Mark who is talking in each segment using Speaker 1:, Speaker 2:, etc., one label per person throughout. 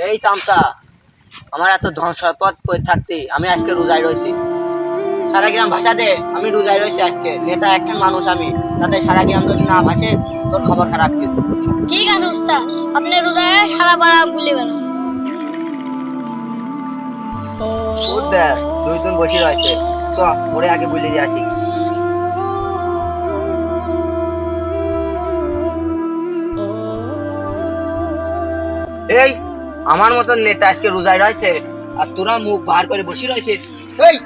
Speaker 1: এই চামচা, আমার এত ধন সম্পদ কই থাকতে আমি আজকে রোজায় রয়েছি। সারা গ্রাম ভাষা দে আমি রোজায় রয়েছি আজকে। নেতা একখান মানুষ আমি, তাতে সারা গ্রাম যদি না ভাসে তোর খবর খারাপ কিন্তু।
Speaker 2: ঠিক আছে উস্তাদ, আপনি রোজায় সারা পাড়া বলে বেড়ান।
Speaker 1: দেখ দুইজন বসে রয়েছে, চ ওরে আগে বলে দিয়ে আসি। এই আমার মতন নেতা আজকে রোজায় রয়েছে আর তোরা মুখ বার করে বসে রয়েছে। এই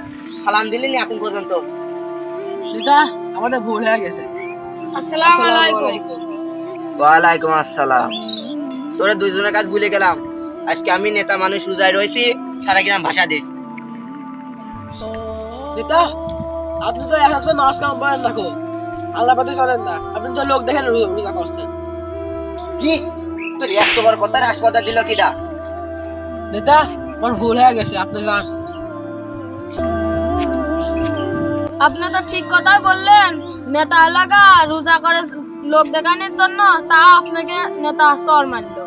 Speaker 1: সালাম দিলি না এখন পর্যন্ত?
Speaker 3: নেতা আমাদের ভুল হয়ে গেছে।
Speaker 2: আসসালামু আলাইকুম।
Speaker 1: ওয়ালাইকুম আসসালাম। তোরা দুইজনের কাজ ভুলে গেলাম। আজকে আমি নেতা মানুষ রোজায় রয়েছি, সারা গ্রাম ভাষা দিস।
Speaker 3: নেতা আপনি তো এক সপ্তাহ মাস কাম করেন না, আল্লাহ পথে চলেন না, আপনি তো লোক দেখেন রোজা করছেন।
Speaker 1: কি তোর এত বড় কথা হাসপাতাল দিল কিটা?
Speaker 3: নেতা আমার ভুল হয়ে গেছে, আপনি যান।
Speaker 2: আপনি তো ঠিক কথাই বললেন, নেতা এলাকা রোজা করে লোক দেখানোর জন্য, তা আপনাকে নেতা চর মারলো।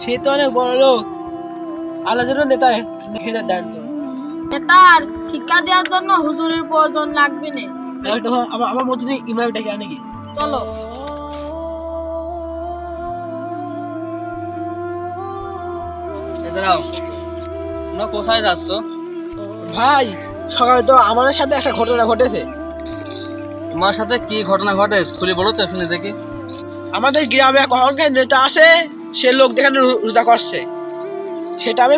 Speaker 3: সে তো অনেক বড় লোক, আল্লাহ যেন নেতা হেদায়েত দান করুন।
Speaker 2: নেতার শিক্ষা দেওয়ার জন্য হুজুরের প্রয়োজন লাগবে না।
Speaker 3: আমার মধ্যে ইমাম ডেকে আনে কি?
Speaker 2: চলো।
Speaker 4: কোথায় যাচ্ছ
Speaker 3: ভাই? সকালে তো আমাদের সাথে একটা ঘটনা ঘটেছে।
Speaker 4: তোমার সাথে কি ঘটনা ঘটে খুলে বলো তো শুনে দেখি।
Speaker 3: আমাদের গ্রামে এক অহংকার নেতা আছে, সে লোক দেখানো রোজা করছে। সেটা আমি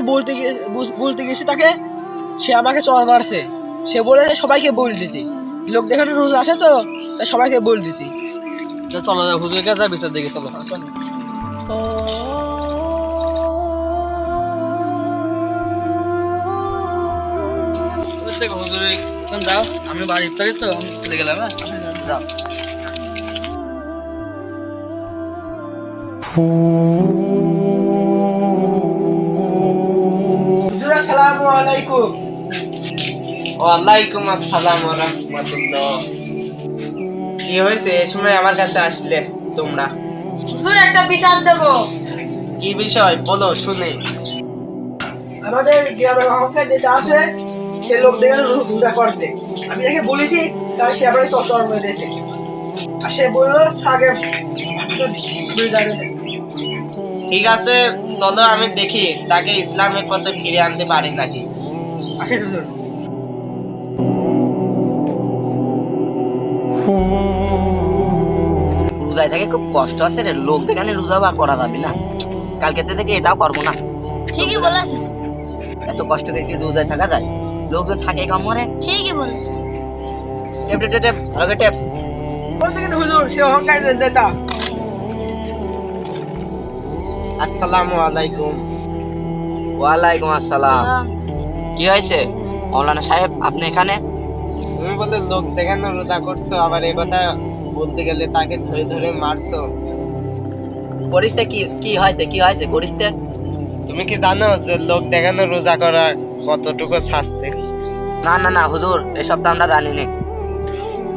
Speaker 3: বলতে গেছি তাকে, সে আমাকে চর মারছে। সে বলে সবাইকে বল দিতি, লোক দেখানো রোজা আছে তো তাই সবাইকে বল দিতি।
Speaker 4: চলো হুজুরের কাছে বিচার দেখি, চলো। হুজুরে যাও, আমি বাড়ি ইফতারি তো আমি চলে গেলাম। হ্যাঁ যাও।
Speaker 3: হুজুর আসসালামু আলাইকুম।
Speaker 5: ওয়ালাইকুম আসসালাম ওয়া রাহমাতুল্লাহ। কি হয়েছে এই সময় আমার কাছে আসলে তোমরা?
Speaker 2: হুজুর একটা বিচার দেব।
Speaker 5: কি বিষয় বলো শুনে।
Speaker 3: আমাদের গ্রামে অহংকার নেতা আছে, সে লোক দেখানো রোজা করছে। আমি তাকে বলেছি, তাই সে আবার চর মেরে দিয়েছে। আর সে বললো আগে
Speaker 5: ঠিক আছে চলো আমি দেখি তাকে ইসলামের পথে ফিরে আনতে পারি নাকি।
Speaker 3: আসে হুজুর।
Speaker 1: রোজায় থাকে খুব কষ্ট আছে রে, লোক দেখানে রোজা বা করা যাবে না। কালকে থেকে এটাও করবো না।
Speaker 2: ঠিকই বলেছে,
Speaker 1: এত কষ্ট করে কি রোজায় থাকা যায়? লোকজন থাকে কম মরে।
Speaker 2: ঠিকই বলেছে।
Speaker 1: টেপ টেপ টেপ ভালো করে টেপ।
Speaker 3: বলতে গেলে হুজুর সে অহংকার নেতা।
Speaker 5: আসসালামু আলাইকুম।
Speaker 1: ওয়ালাইকুম আসসালাম। কি হয়েছে মৌলানা সাহেব, আপনি এখানে?
Speaker 5: তুমি বলে লোক দেখানো রোজা করছো, আবার এই কথা বলতে গেলে তাকে ধরে ধরে মারছো।
Speaker 1: করিসতে কি হয়েছে, কি হয়েছে করিসতে?
Speaker 5: তুমি কি জানো যে লোক দেখানো রোজা করা কতটুকু শাস্তি?
Speaker 1: না না না হুজুর, এসব তো আমরা জানি না।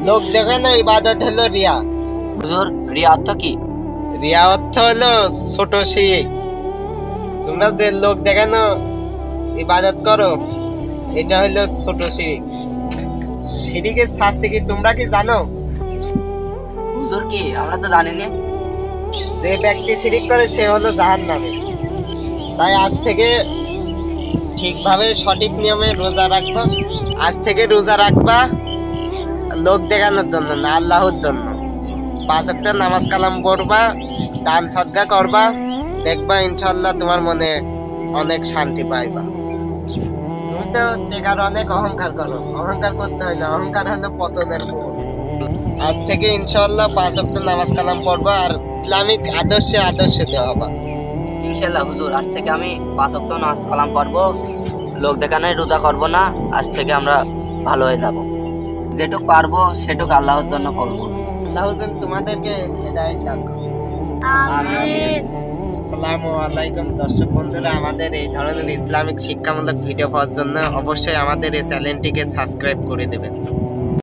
Speaker 5: লোক দেখানো ইবাদত হলো রিয়া।
Speaker 1: হুজুর রিয়া অর্থ কি?
Speaker 5: রিয়া অর্থ হলো ছোট শিরিক। তোমরা যে লোক দেখানো ইবাদত করো, এটা হলো ছোট শিরিক। শিরিকের শাস্তি কি তোমরা কি জানো?
Speaker 1: হুজুর কি আমরা তো জানি না।
Speaker 5: যে ব্যক্তি শিরিক করে সে হলো জাহান্নামী। তাই আজ থেকে ঠিকভাবে সঠিক নিয়মে রোজা রাখবা। আজ থেকে রোজা রাখবা লোক দেখানোর জন্য না, আল্লাহর জন্য। 5 ওয়াক্ত নামাজ কালাম পড়বা, দান সদকা করবা, দেখবা ইনশাআল্লাহ তোমার মনে অনেক শান্তি পাইবা। তুমি তো দেখার অনেক অহংকার করো, অহংকার করতে হয় না, অহংকার হলো পতনের মূল। আজ থেকে ইনশাআল্লাহ 5 ওয়াক্ত নামাজ কালাম পড়বা আর ইসলামিক আদর্শে হবা।
Speaker 1: ইনশাআল্লাহ হুজুর, আজ থেকে আমি 5 ওয়াক্ত নামাজ কালাম পড়বো, লোক দেখানোর রোজা করবো না। আজ থেকে আমরা ভালো হয়ে যাব, যেটুক পারবো সেটুক আল্লাহর জন্য করবো।
Speaker 5: আল্লাহ যেন তোমাদেরকে হেদায়েত দান করুন।
Speaker 2: আমিন।
Speaker 5: আসসালামু আলাইকুম। দর্শক বন্ধুরা, আমাদের এই ধরনের ইসলামিক শিক্ষামূলক ভিডিও পাওয়ার জন্য অবশ্যই আমাদের এই চ্যানেলটিকে সাবস্ক্রাইব করে দেবেন।